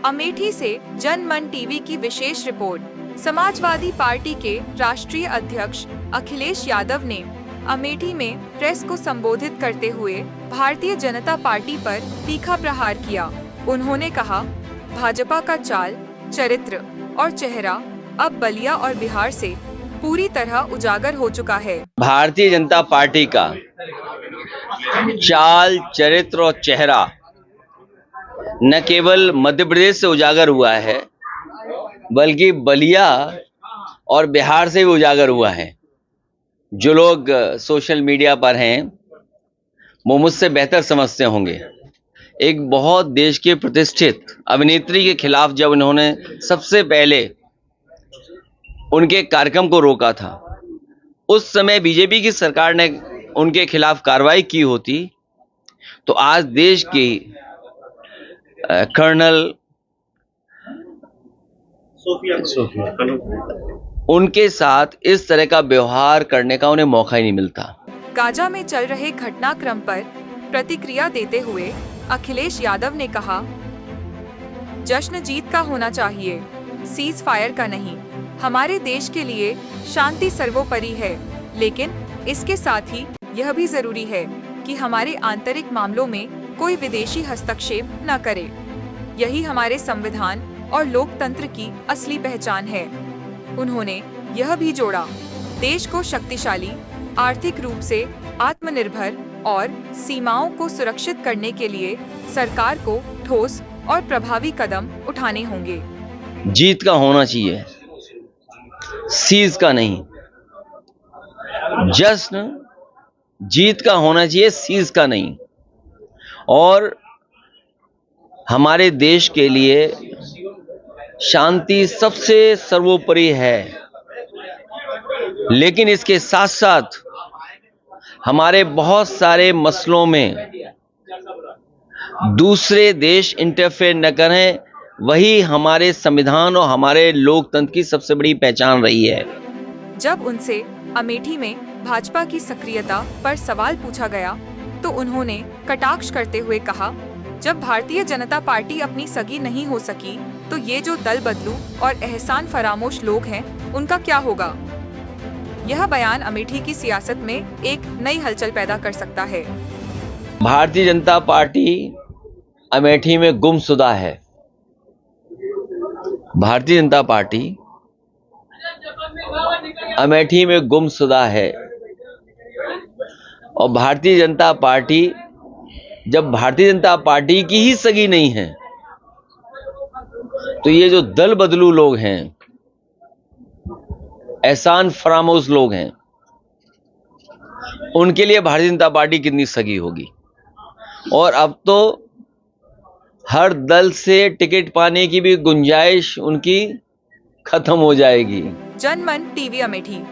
अमेठी से जनमन टीवी की विशेष report. Samajwadi party के राष्ट्रीय अध्यक्ष अखिलेश यादव ने अमेठी में प्रेस को संबोधित करते हुए भारतीय जनता पार्टी पर तीखा प्रहार किया। उन्होंने कहा, भाजपा का चाल, चरित्र और चेहरा अब बलिया और बिहार से पूरी तरह उजागर हो चुका है। भारतीय जनता पार्टी का चाल, चरित्र और चेहरा न केवल मध्य प्रदेश से उजागर हुआ है, बल्कि बलिया और बिहार से भी उजागर हुआ है। जो लोग सोशल मीडिया पर हैं वो मुझसे बेहतर समझते होंगे। एक बहुत देश के प्रतिष्ठित अभिनेत्री के खिलाफ जब उन्होंने सबसे पहले उनके कार्यक्रम को रोका था, उस समय बीजेपी की सरकार ने उनके खिलाफ कार्रवाई की होती तो आज देश की कर्नल उनके साथ इस तरह का व्यवहार करने का उन्हें मौका ही नहीं मिलता। गाजा में चल रहे घटनाक्रम पर प्रतिक्रिया देते हुए अखिलेश यादव ने कहा, जश्न जीत का होना चाहिए, सीज फायर का नहीं। हमारे देश के लिए शांति सर्वोपरि है, लेकिन इसके साथ ही यह भी जरूरी है कि हमारे आंतरिक मामलों में कोई विदेशी हस्तक्षेप न करे। यही हमारे संविधान और लोकतंत्र की असली पहचान है। उन्होंने यह भी जोड़ा, देश को शक्तिशाली, आर्थिक रूप से आत्मनिर्भर और सीमाओं को सुरक्षित करने के लिए सरकार को ठोस और प्रभावी कदम उठाने होंगे। जीत का होना चाहिए, सीज का नहीं। जश्न जीत का होना चाहिए, सीज का नहीं। और हमारे देश के लिए शांति सबसे सर्वोपरि है, लेकिन इसके साथ साथ हमारे बहुत सारे मसलों में दूसरे देश इंटरफेयर न करें, वही हमारे संविधान और हमारे लोकतंत्र की सबसे बड़ी पहचान रही है। जब उनसे अमेठी में भाजपा की सक्रियता पर सवाल पूछा गया तो उन्होंने कटाक्ष करते हुए कहा, जब भारतीय जनता पार्टी अपनी सगी नहीं हो सकी तो ये जो दल बदलू और एहसान फरामोश लोग हैं, उनका क्या होगा। यह बयान अमेठी की सियासत में एक नई हलचल पैदा कर सकता है। भारतीय जनता पार्टी अमेठी में गुमशुदा है। भारतीय जनता पार्टी अमेठी में गुमशुदा है और भारतीय जनता पार्टी, जब भारतीय जनता पार्टी की ही सगी नहीं है तो ये जो दल बदलू लोग हैं, एहसान फरामोश लोग हैं, उनके लिए भारतीय जनता पार्टी कितनी सगी होगी। और अब तो हर दल से टिकट पाने की भी गुंजाइश उनकी खत्म हो जाएगी। जनमन टीवी अमेठी।